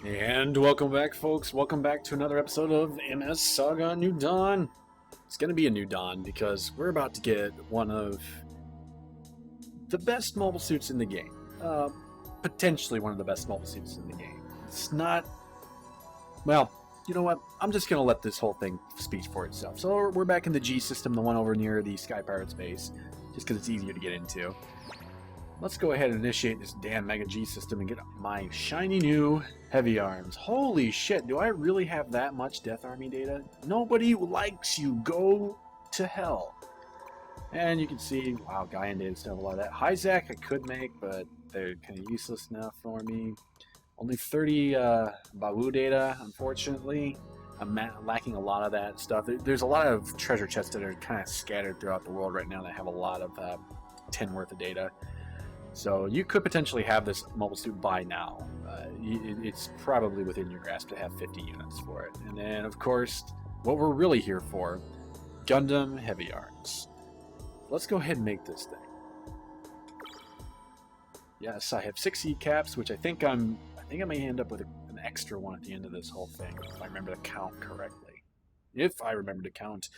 And welcome back, folks. Welcome back to another episode of MS Saga New Dawn. It's going to be a new dawn because we're about to get one of the best mobile suits in the game. Potentially one of the best mobile suits in the game. It's not... Well, you know what? I'm just going to let this whole thing speak for itself. So we're back in the G system, the one over near the Sky Pirates base, just because it's easier to get into. Let's go ahead and initiate this damn Mega G system and get my shiny new heavy arms. Holy shit, do I really have that much Death Army data? Nobody likes you. Go to hell. And you can see, wow, Gaian data still have a lot of that. Hyzak I could make, but they're kind of useless now for me. Only 30 Bawu data, unfortunately. I'm lacking a lot of that stuff. There's a lot of treasure chests that are kind of scattered throughout the world right now that have a lot of 10 worth of data. So you could potentially have this mobile suit by now. It's probably within your grasp to have 50 units for it. And then, of course, what we're really here for, Gundam Heavy Arms. Let's go ahead and make this thing. Yes, I have 6 E-caps, which I think I may end up with an extra one at the end of this whole thing, if I remember to count correctly. If I remember to count.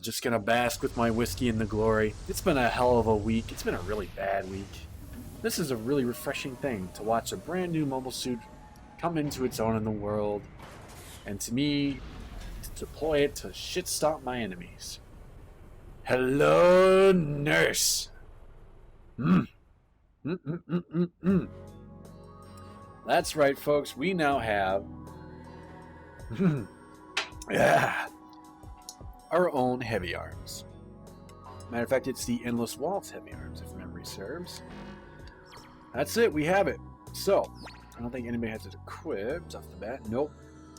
Just gonna bask with my whiskey in the glory. It's been a hell of a week. It's been a really bad week. This is a really refreshing thing to watch a brand new mobile suit come into its own in the world, and to me, to deploy it to shit stomp my enemies. Hello, nurse. That's right, folks. We now have yeah, our own heavy arms. Matter of fact, it's the Endless Waltz heavy arms, if memory serves. That's it, we have it. So, I don't think anybody has it equipped off the bat. Nope.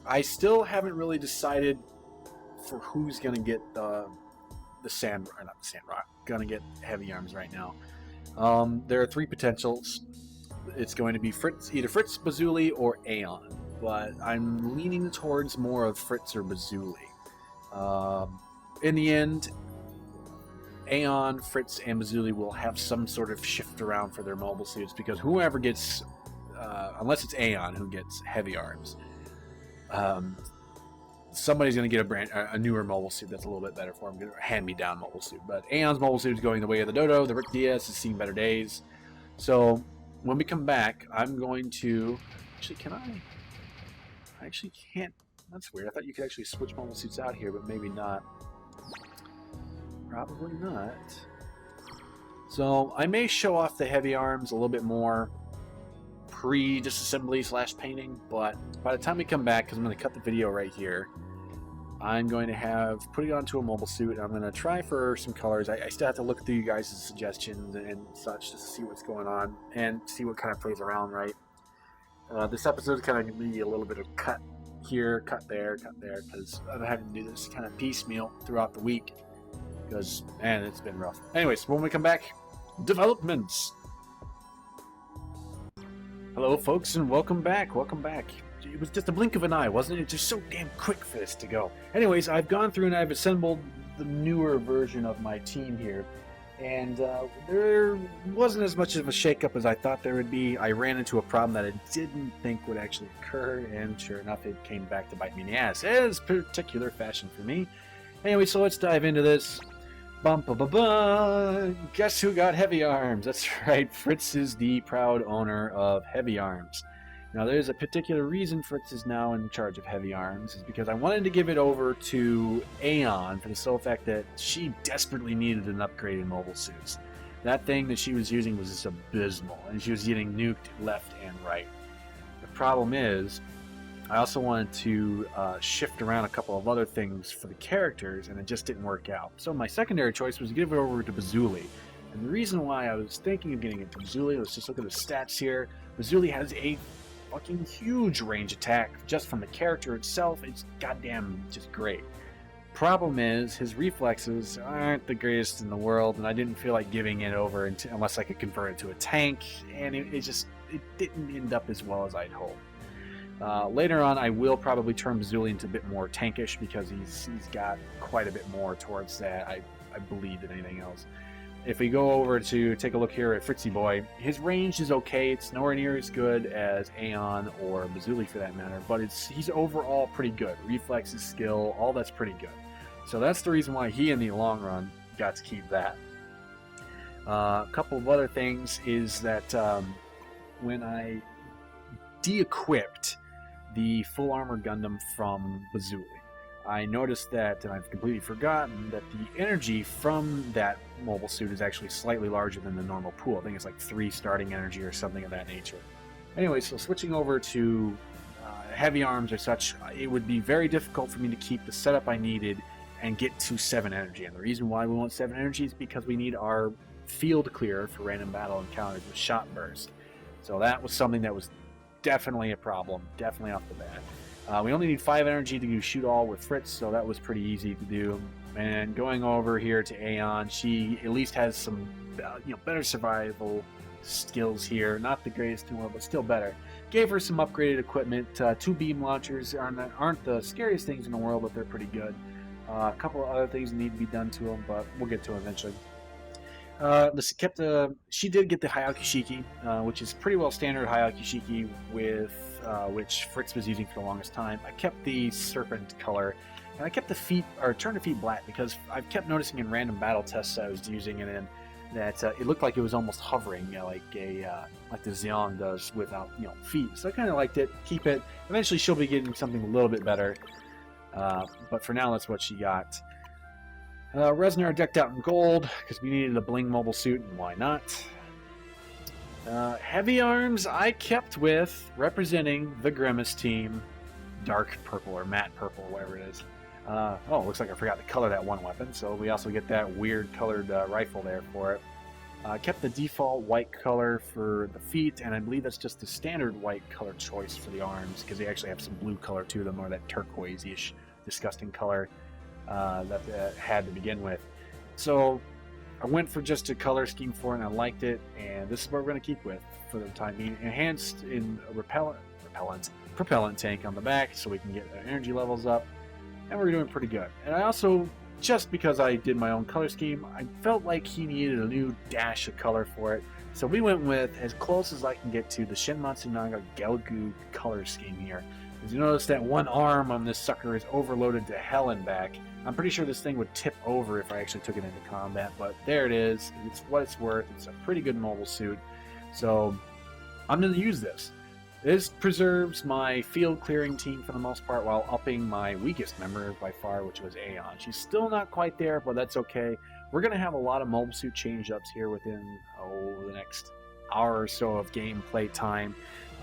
I still haven't really decided for who's gonna get not the Sandrock, gonna get heavy arms right now. There are 3 potentials. It's going to be either Fritz, Bazuli, or Aeon, but I'm leaning towards more of Fritz or Bazuli. In the end, Aeon, Fritz, and Bazuli will have some sort of shift around for their mobile suits, because whoever gets, unless it's Aeon who gets heavy arms, somebody's going to get a newer mobile suit that's a little bit better for him, a hand-me-down mobile suit. But Aeon's mobile suit is going the way of the dodo. The Rick Diaz has seen better days. So when we come back, I'm going to... Actually, can I actually can't. That's weird. I thought you could actually switch mobile suits out here, but maybe not. Probably not. So I may show off the heavy arms a little bit more pre-disassembly / painting, but by the time we come back, because I'm going to cut the video right here, I'm going to put it onto a mobile suit, and I'm going to try for some colors. I still have to look through you guys' suggestions and such just to see what's going on and see what kind of plays around, right? This episode is kind of going to be a little bit of cut here, cut there, because I'm having to do this kind of piecemeal throughout the week, because, man, it's been rough. Anyways, when we come back, developments. Hello, folks, and welcome back. It was just a blink of an eye, wasn't it? Just so damn quick for this to go. Anyways, I've gone through and I've assembled the newer version of my team here, and there wasn't as much of a shakeup as I thought there would be. I ran into a problem that I didn't think would actually occur, and sure enough, it came back to bite me in the ass, as particular fashion for me. Anyway, so let's dive into this. Guess who got heavy arms? That's right, Fritz is the proud owner of heavy arms. Now, there's a particular reason Fritz is now in charge of heavy arms, is because I wanted to give it over to Aeon for the sole fact that she desperately needed an upgrade in mobile suits. That thing that she was using was just abysmal, and she was getting nuked left and right. The problem is, I also wanted to shift around a couple of other things for the characters, and it just didn't work out. So my secondary choice was to give it over to Bazuli. And the reason why I was thinking of getting it to Bazuli, let's just look at the stats here. Bazuli has a fucking huge range attack just from the character itself. It's goddamn just great. Problem is, his reflexes aren't the greatest in the world, and I didn't feel like giving it over unless I could convert it to a tank, and it didn't end up as well as I'd hoped. Later on, I will probably turn Bazuli into a bit more tankish, because he's got quite a bit more towards that, I believe, than anything else. if we go over to take a look here at Fritzy Boy, his range is okay. It's nowhere near as good as Aeon or Bazuli for that matter, but he's overall pretty good. Reflexes, skill, all that's pretty good. So that's the reason why he, in the long run, got to keep that. A couple of other things is that when I de-equipped the full armor Gundam from Bazuli, I noticed that, and I've completely forgotten, that the energy from that mobile suit is actually slightly larger than the normal pool. I think it's like 3 starting energy or something of that nature. Anyway, so switching over to heavy arms or such, it would be very difficult for me to keep the setup I needed and get to 7 energy. And the reason why we want 7 energy is because we need our field clear for random battle encounters with shot burst. So that was something that was definitely a problem, definitely off the bat. We only need 5 energy to do shoot all with Fritz, so that was pretty easy to do. And going over here to Aeon, she at least has some better survival skills here. Not the greatest in the world, but still better. Gave her some upgraded equipment. 2 beam launchers aren't the scariest things in the world, but they're pretty good. A couple of other things need to be done to them, but we'll get to them eventually. She did get the Hayakishiki, which is pretty well standard Hayakishiki with which Fritz was using for the longest time. I kept the serpent color, and I kept the feet, or turned the feet black, because I've kept noticing in random battle tests I was using it in that it looked like it was almost hovering, like the Xiong does without feet. So I kind of liked it. Keep it. Eventually, she'll be getting something a little bit better, but for now, that's what she got. Resnar decked out in gold because we needed a bling mobile suit, and why not? Heavy arms I kept with, representing the Grimace team, dark purple or matte purple, whatever it is. Looks like I forgot to color that one weapon, so we also get that weird colored rifle there for it. Kept the default white color for the feet, and I believe that's just the standard white color choice for the arms, because they actually have some blue color to them, or that turquoise-ish disgusting color that had to begin with. So I went for just a color scheme for it, and I liked it, and this is what we're going to keep with for the time being. Enhanced in a propellant tank on the back, so we can get our energy levels up, and we're doing pretty good. And I also, just because I did my own color scheme, I felt like he needed a new dash of color for it, so we went with, as close as I can get to, the Shin Matsunaga Gelgu color scheme here. As you notice, that one arm on this sucker is overloaded to hell and back. I'm pretty sure this thing would tip over if I actually took it into combat, but there it is. It's what it's worth. It's a pretty good mobile suit. So I'm going to use this. This preserves my field clearing team for the most part while upping my weakest member by far, which was Aeon. She's still not quite there, but that's okay. We're going to have a lot of mobile suit change-ups here within the next hour or so of gameplay time.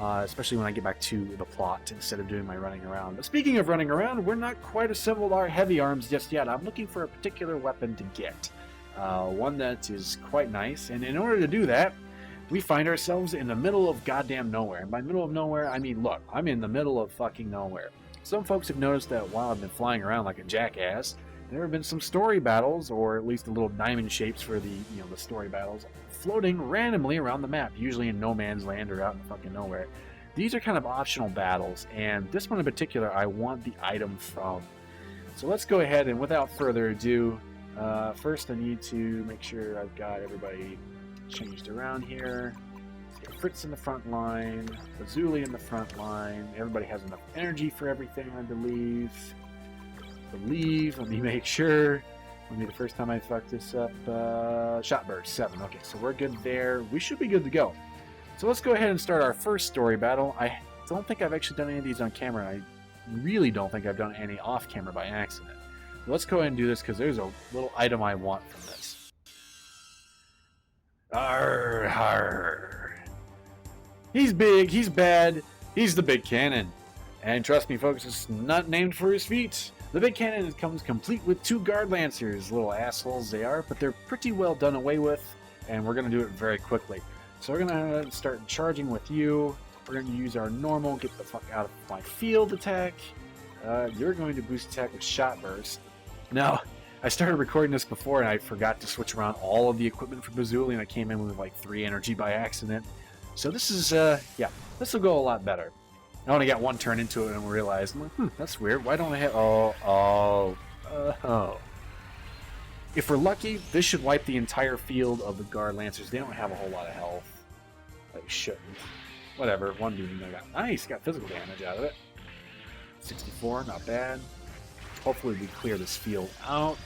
Especially when I get back to the plot instead of doing my running around. But speaking of running around, we're not quite assembled our heavy arms just yet. I'm looking for a particular weapon to get. One that is quite nice. And in order to do that, we find ourselves in the middle of goddamn nowhere. And by middle of nowhere, I mean, look, I'm in the middle of fucking nowhere. Some folks have noticed that while I've been flying around like a jackass, there have been some story battles, or at least the little diamond shapes for the story battles, floating randomly around the map, usually in no man's land or out in fucking nowhere. These are kind of optional battles, and this one in particular I want the item from. So let's go ahead, and without further ado, first I need to make sure I've got everybody changed around here. Fritz in the front line, Bazuli in the front line. Everybody has enough energy for everything, I believe. Let me make sure. It'll be the first time I fuck this up. Shot burst 7. Okay, so we're good there. We should be good to go. So let's go ahead and start our first story battle. I don't think I've actually done any of these on camera. I really don't think I've done any off camera by accident. Let's go ahead and do this because there's a little item I want from this. Arr, arr. He's big, he's bad, he's the big cannon. And trust me folks, it's not named for his feet. The big cannon comes complete with 2 guard lancers, little assholes they are, but they're pretty well done away with, and we're going to do it very quickly. So we're going to start charging with you. We're going to use our normal, get the fuck out of my field attack. You're going to boost attack with shot burst. Now, I started recording this before and I forgot to switch around all of the equipment for Bazuli, and I came in with like 3 energy by accident. So this is, this will go a lot better. I only got 1 turn into it and realized, that's weird. Why don't I have... If we're lucky, this should wipe the entire field of the Guard Lancers. They don't have a whole lot of health. They shouldn't. Whatever, one beating I got. Nice, got physical damage out of it. 64, not bad. Hopefully we clear this field out.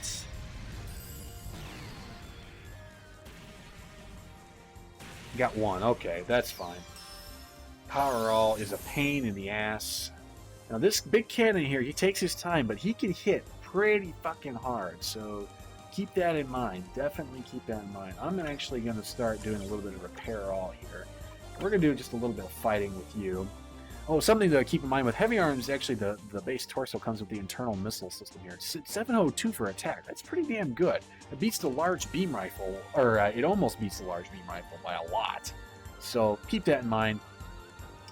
Got one, okay, that's fine. Power All is a pain in the ass. Now this big cannon here, he takes his time, but he can hit pretty fucking hard, so keep that in mind. Definitely keep that in mind. I'm actually going to start doing a little bit of Repair All here. We're going to do just a little bit of fighting with you. Oh, something to keep in mind with heavy arms, actually the base torso comes with the internal missile system here. It's 702 for attack. That's pretty damn good. It beats the large beam rifle, or it almost beats the large beam rifle by a lot. So keep that in mind.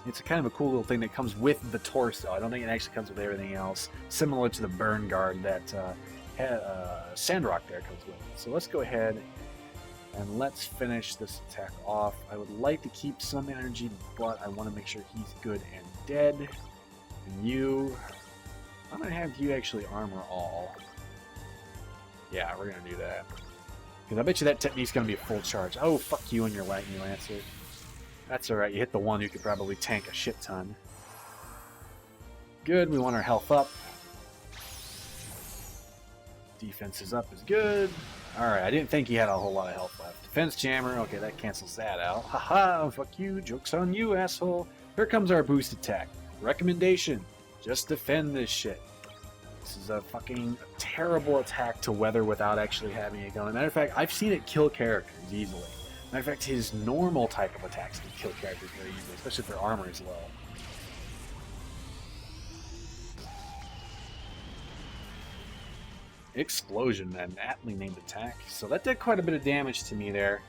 It's kind of a cool little thing that comes with the torso. I don't think it actually comes with everything else, similar to the Burn Guard that Sandrock there comes with. So let's go ahead and let's finish this attack off. I would like to keep some energy, but I want to make sure he's good and dead. And you, I'm going to have you actually armor all. Yeah, we're going to do that. Because I bet you that technique's going to be a full charge. Oh, fuck you and your Lightning Lancer. That's alright, you hit the one, you could probably tank a shit ton. Good, we want our health up. Defense is up is good. Alright, I didn't think he had a whole lot of health left. Defense jammer, okay, that cancels that out. Haha, fuck you, joke's on you, asshole. Here comes our boost attack. Recommendation, just defend this shit. This is a fucking terrible attack to weather without actually having it going. Matter of fact, I've seen it kill characters easily. Matter of fact, his normal type of attacks can kill characters very easily, especially if their armor is low. Explosion, an aptly named attack. So that did quite a bit of damage to me there.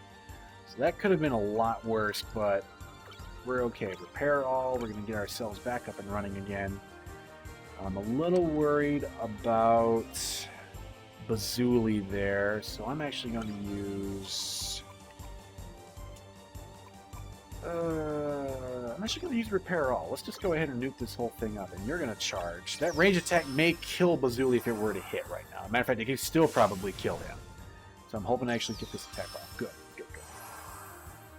So that could have been a lot worse, but we're okay. Repair all, we're going to get ourselves back up and running again. I'm a little worried about Bazuli there, so I'm actually going to use... I'm actually going to use Repair All. Let's just go ahead and nuke this whole thing up, and you're going to charge. That range attack may kill Bazuli if it were to hit right now. Matter of fact, it can still probably kill him. So I'm hoping to actually get this attack off. Good, good, good.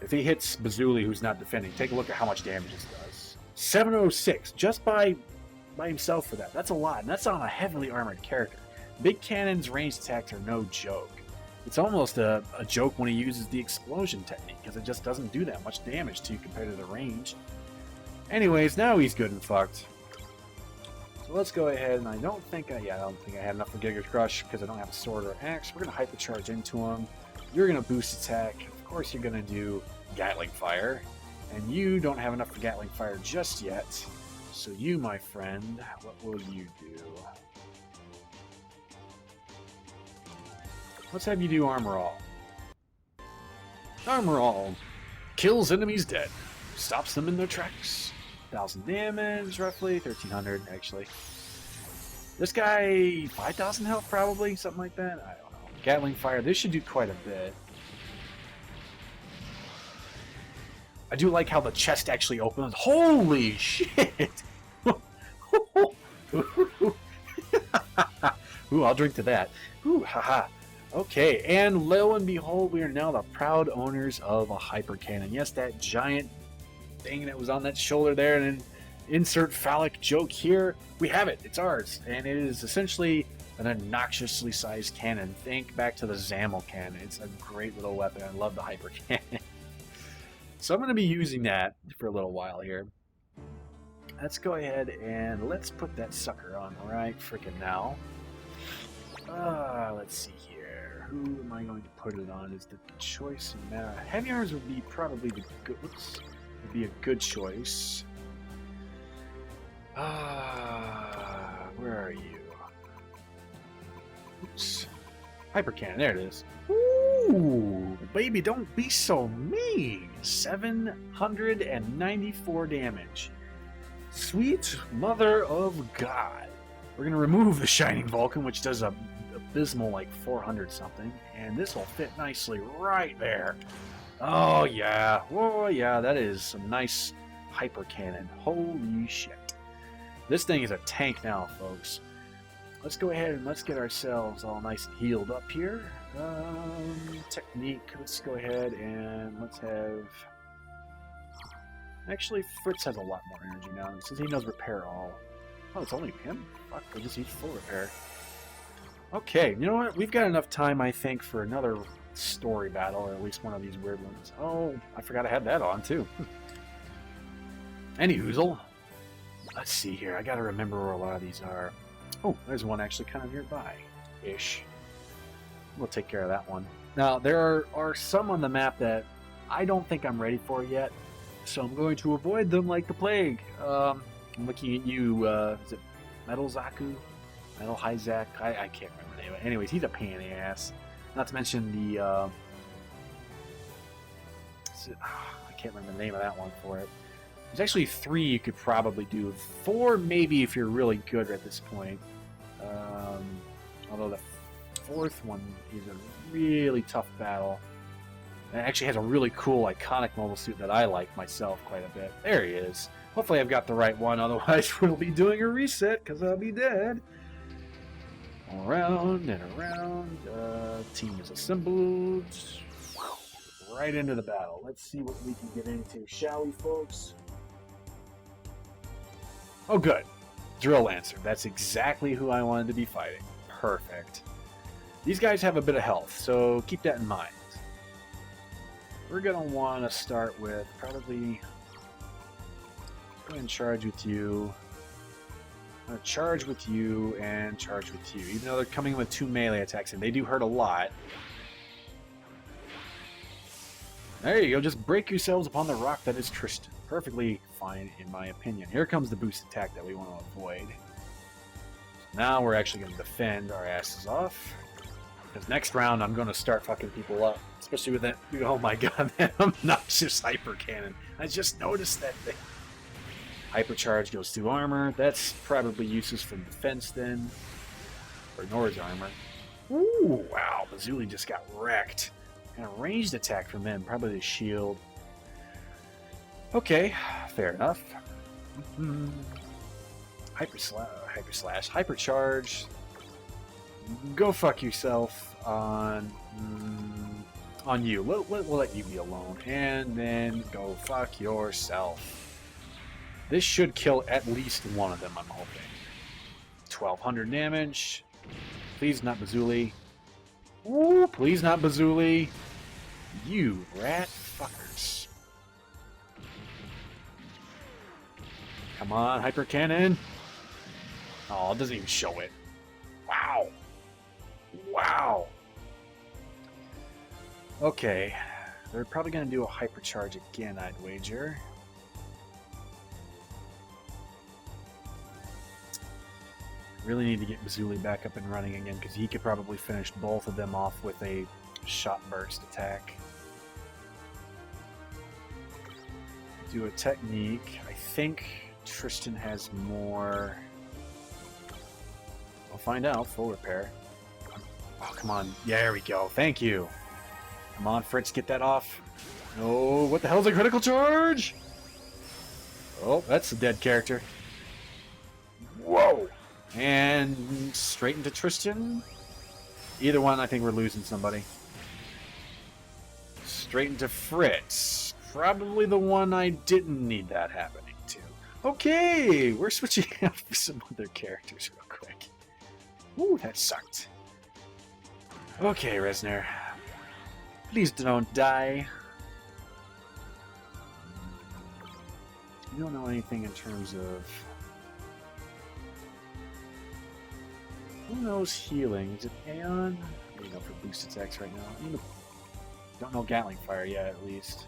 If he hits Bazuli, who's not defending, take a look at how much damage this does. 706, just by himself for that. That's a lot, and that's on a heavily armored character. Big Cannon's ranged attacks are no joke. It's almost a joke when he uses the explosion technique, because it just doesn't do that much damage to you compared to the range. Anyways, now he's good and fucked. So let's go ahead, and I don't think I had enough for Giga Crush, because I don't have a sword or axe. We're going to hypercharge into him. You're going to boost attack. Of course you're going to do Gatling Fire. And you don't have enough for Gatling Fire just yet. So you, my friend, what will you do? Let's have you do Armor All. Armor All kills enemies dead. Stops them in their tracks. 1,000 damage, roughly. 1,300, actually. This guy, 5,000 health, probably? Something like that? I don't know. Gatling Fire, this should do quite a bit. I do like how the chest actually opens. Holy shit! Ooh, I'll drink to that. Ooh, haha. Okay, and lo and behold, we are now the proud owners of a hyper cannon. Yes, that giant thing that was on that shoulder there, and insert phallic joke here. We have it. It's ours, and it is essentially an obnoxiously sized cannon. Think back to the Zamel cannon. It's a great little weapon. I love the hyper cannon. So I'm going to be using that for a little while here. Let's go ahead and let's put that sucker on right freaking now. Let's see here. Who am I going to put it on? Is the choice matter? Heavy arms would be probably the good. Would be a good choice. Where are you? Oops. Hyper cannon. There it is. Ooh, baby, don't be so mean. 794 damage. Sweet mother of God. We're going to remove the Shining Vulcan, which does a abysmal like 400 something, and this will fit nicely right there. Oh yeah, oh yeah, that is some nice hyper cannon. Holy shit. This thing is a tank now, folks. let's go ahead and let's get ourselves all nice and healed up here. Technique, let's go ahead and let's have... Actually, Fritz has a lot more energy now, since he knows repair all. Oh, it's only him? Fuck, I just used full repair. Okay, you know what? We've got enough time, I think, for another story battle, or at least one of these weird ones. Oh, I forgot I had that on, too. Any hoozle. Let's see here. I gotta remember where a lot of these are. Oh, there's one actually kind of nearby-ish. We'll take care of that one. Now, there are some on the map that I don't think I'm ready for yet, so I'm going to avoid them like the plague. I'm looking at you, is it Metal Zaku? Metal Hyzak? I can't remember the name of it. Anyways, he's a pain in the ass. Not to mention the, I can't remember the name of that one for it. There's actually 3 you could probably do. 4 maybe if you're really good at this point. Although the 4th one is a really tough battle. And it actually has a really cool, iconic mobile suit that I like myself quite a bit. There he is. Hopefully I've got the right one, otherwise we'll be doing a reset, because I'll be dead. All around and around. Team is assembled. Right into the battle. Let's see what we can get into, shall we, folks? Oh, good. Drill Lancer. That's exactly who I wanted to be fighting. Perfect. These guys have a bit of health, so keep that in mind. We're going to want to start with probably... Go ahead and charge with you. I'm going to charge with you and charge with you. Even though they're coming with 2 melee attacks, and they do hurt a lot. There you go. Just break yourselves upon the rock that is Tristan. Perfectly fine, in my opinion. Here comes the boost attack that we want to avoid. Now we're actually going to defend our asses off. Because next round, I'm going to start fucking people up. Especially with that, oh my god, that obnoxious hyper cannon. I just noticed that thing. Hypercharge goes through armor. That's probably useless for defense then. Or Nora's armor. Ooh, wow. Bazooly just got wrecked. And a ranged attack from them. Probably the shield. Okay, fair enough. Hyper slash. Hypercharge. Go fuck yourself on you. We'll let you be alone. And then go fuck yourself. This should kill at least one of them, I'm hoping. 1200 damage. Please not Bazooly. Ooh, please not Bazooly. You rat fuckers. Come on, Hyper Cannon. Oh, it doesn't even show it. Wow. Wow. Okay. They're probably going to do a Hypercharge again, I'd wager. Really need to get Bazooly back up and running again, because he could probably finish both of them off with a shot burst attack. Do a technique. I think Tristan has more. We'll find out. Full repair. Oh, come on. Yeah, there we go. Thank you. Come on, Fritz, get that off. Oh, what the hell is a critical charge? Oh, that's a dead character. Whoa! And straight into Tristan. Either one, I think we're losing somebody. Straight into Fritz. Probably the one I didn't need that happening to. Okay, we're switching out for some other characters real quick. Ooh, that sucked. Okay, Resner. Please don't die. You don't know anything in terms of... Who knows healing? Is it Aeon? I don't know for boost attacks right now. Don't know Gatling Fire yet, at least.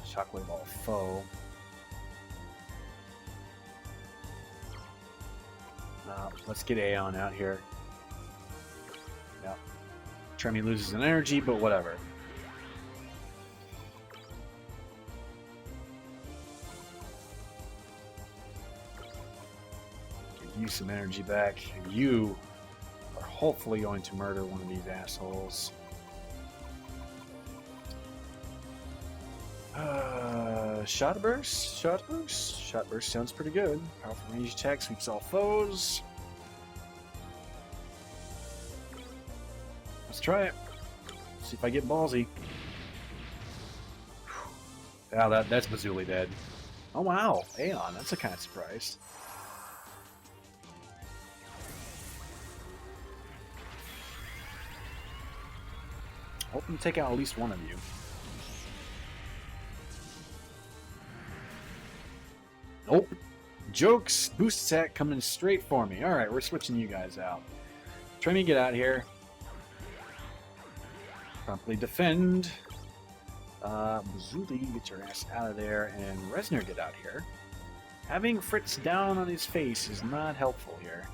Shockwave all foe. Let's get Aeon out here. Yep. Tremy loses an energy, but whatever. Give you some energy back, and you are hopefully going to murder one of these assholes. Shot burst? Shot burst? Shot burst sounds pretty good. Powerful range attack sweeps all foes. Let's try it. See if I get ballsy. Wow, that's Bazooly dead. Oh wow, Aeon, that's a kind of surprise. Hoping to take out at least one of you. Nope. Jokes, boost attack coming straight for me. Alright, we're switching you guys out. Try me get out here. Promptly defend. Bazooly, get your ass out of there, and Resner, get out here. Having Fritz down on his face is not helpful here.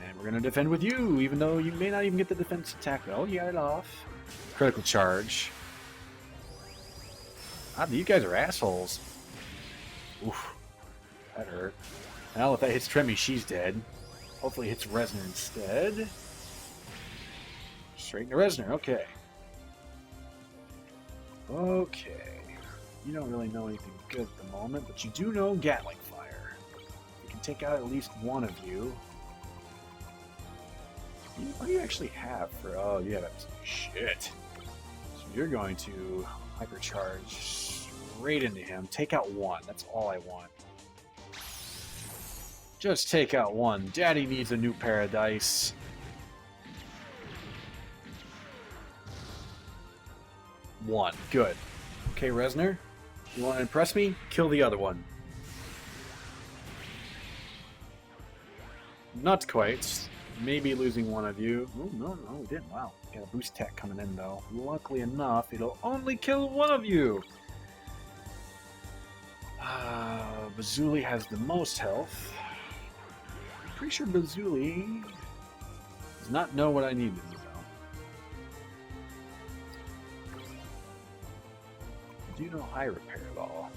And we're going to defend with you, even though you may not even get the defense attack. Oh, you got it off. Critical charge. Ah, you guys are assholes. Oof. That hurt. Now if that hits Tremmy, she's dead. Hopefully it hits Resner instead. Straight into Resner, okay. Okay. You don't really know anything good at the moment, but you do know Gatling Fire. You can take out at least one of you. What do you actually have for... Oh, you have shit. So you're going to hypercharge straight into him. Take out one. That's all I want. Just take out one. Daddy needs a new paradise. One. Good. Okay, Resner. You want to impress me? Kill the other one. Not quite. Maybe losing one of you. Oh, no, we didn't. Wow. Got a boost attack coming in, though. Luckily enough, it'll only kill one of you. Bazooly has the most health. I'm pretty sure Bazooly does not know what I need to know. Do you know high repair at all?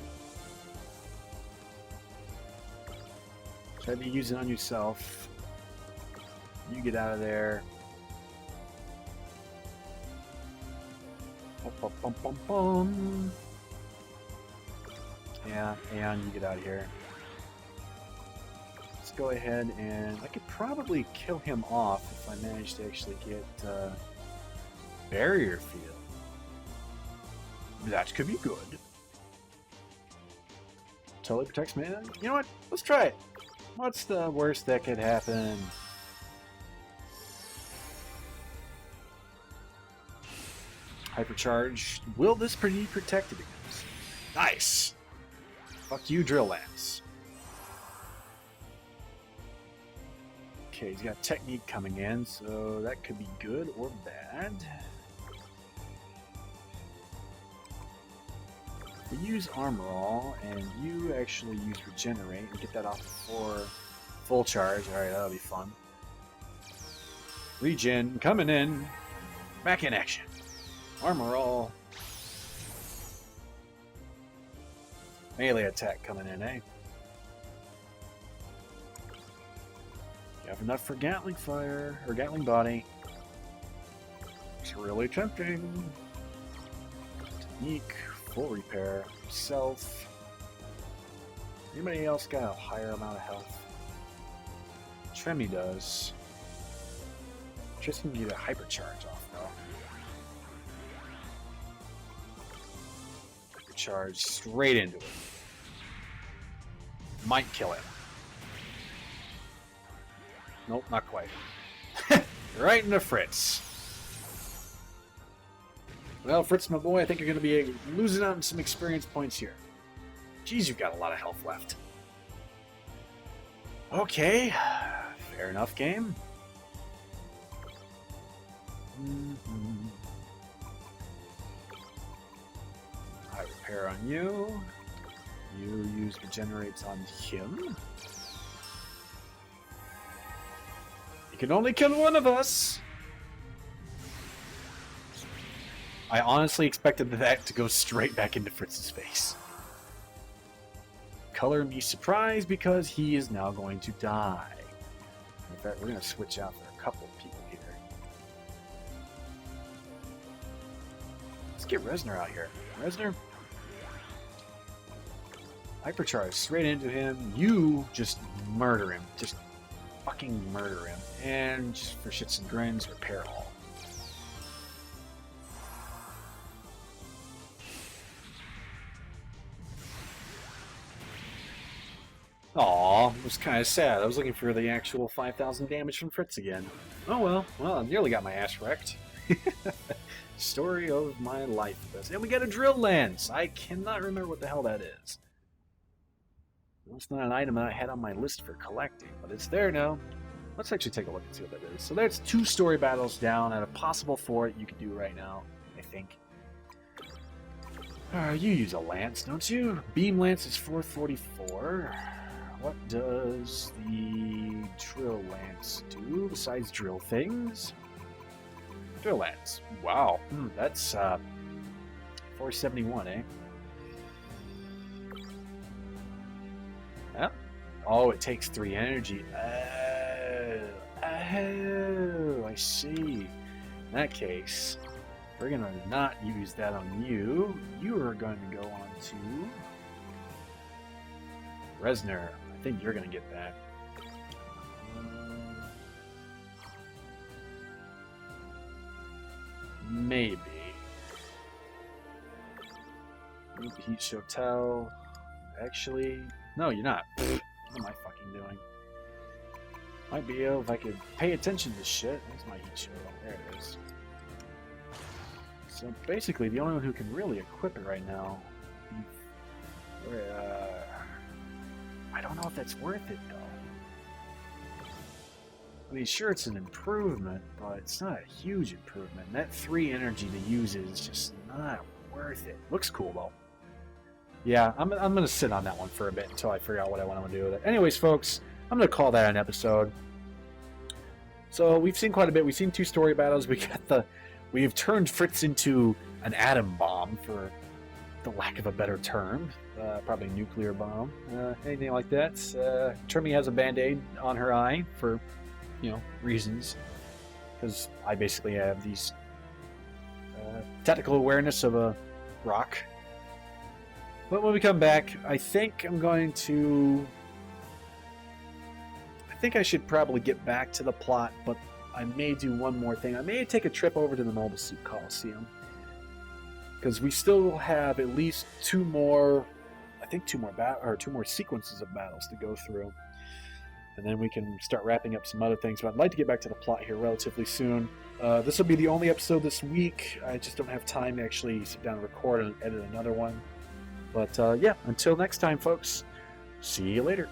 Try to use it on yourself. You get out of there. Bum, bum, bum, bum. Yeah, and you get out of here. Let's go ahead and I could probably kill him off if I manage to actually get Barrier Field. That could be good. Totally protects me. You know what? Let's try it. What's the worst that could happen? Hypercharge. Will this be protected against? Nice! Fuck you, Drill Lance. Okay, he's got Technique coming in, so that could be good or bad. We use Armor All, and you actually use Regenerate and get that off before full charge. Alright, that'll be fun. Regen, coming in. Back in action. Armor All. Melee attack coming in, eh? You have enough for Gatling Fire, or Gatling Body. It's really tempting. Technique, full repair, self. Anybody else got a higher amount of health? Tremmy does. Just need to get a hypercharge off, though. Charge straight into it. Might kill him. Nope, not quite. Right into Fritz. Well, Fritz, my boy, I think you're going to be losing out on some experience points here. Jeez, you've got a lot of health left. Okay. Fair enough, game. High repair on you. You use Regenerates on him. You can only kill one of us. I honestly expected that to go straight back into Fritz's face. Color me surprised because he is now going to die. In fact, we're going to switch out for a couple of people here. Let's get Resner out here. Resner? Hypercharge straight into him. You just murder him. Just fucking murder him. And just for shits and grins, repair all. Aw, it was kind of sad. I was looking for the actual 5,000 damage from Fritz again. Oh well, I nearly got my ass wrecked. Story of my life. And we got a drill lens. I cannot remember what the hell that is. It's not an item that I had on my list for collecting, but it's there now. Let's actually take a look and see what that is. So there's 2 story battles down and a possible 4 that you can do right now, I think. You use a lance, don't you? Beam lance is 444. What does the drill lance do besides drill things? Drill lance. Wow. That's 471, eh? Yeah. Oh, it takes 3 energy. Oh, I see. In that case, we're going to not use that on you. You are going to go on to Resner. I think you're going to get that. Maybe. Heat Hotel. Actually, no, you're not. What am I fucking doing? Might be able if I could pay attention to shit. There's my heat show. There it is. So basically, the only one who can really equip it right now. I don't know if that's worth it though. I mean, sure, it's an improvement, but it's not a huge improvement. And that 3 energy to use it is just not worth it. Looks cool though. Yeah, I'm gonna sit on that one for a bit until I figure out what I want to do with it. Anyways, folks, I'm gonna call that an episode. So we've seen quite a bit. We've seen 2 story battles. We've turned Fritz into an atom bomb, for the lack of a better term. Probably nuclear bomb, anything like that. Termy has a band-aid on her eye for, reasons. Because I basically have these tactical awareness of a rock. But when we come back, I think I should probably get back to the plot, but I may do one more thing. I may take a trip over to the Mobile Suit Coliseum. Because we still have at least 2 more, I think 2 more sequences of battles to go through. And then we can start wrapping up some other things. But I'd like to get back to the plot here relatively soon. This will be the only episode this week. I just don't have time to actually sit down and record and edit another one. But yeah, until next time, folks, see you later.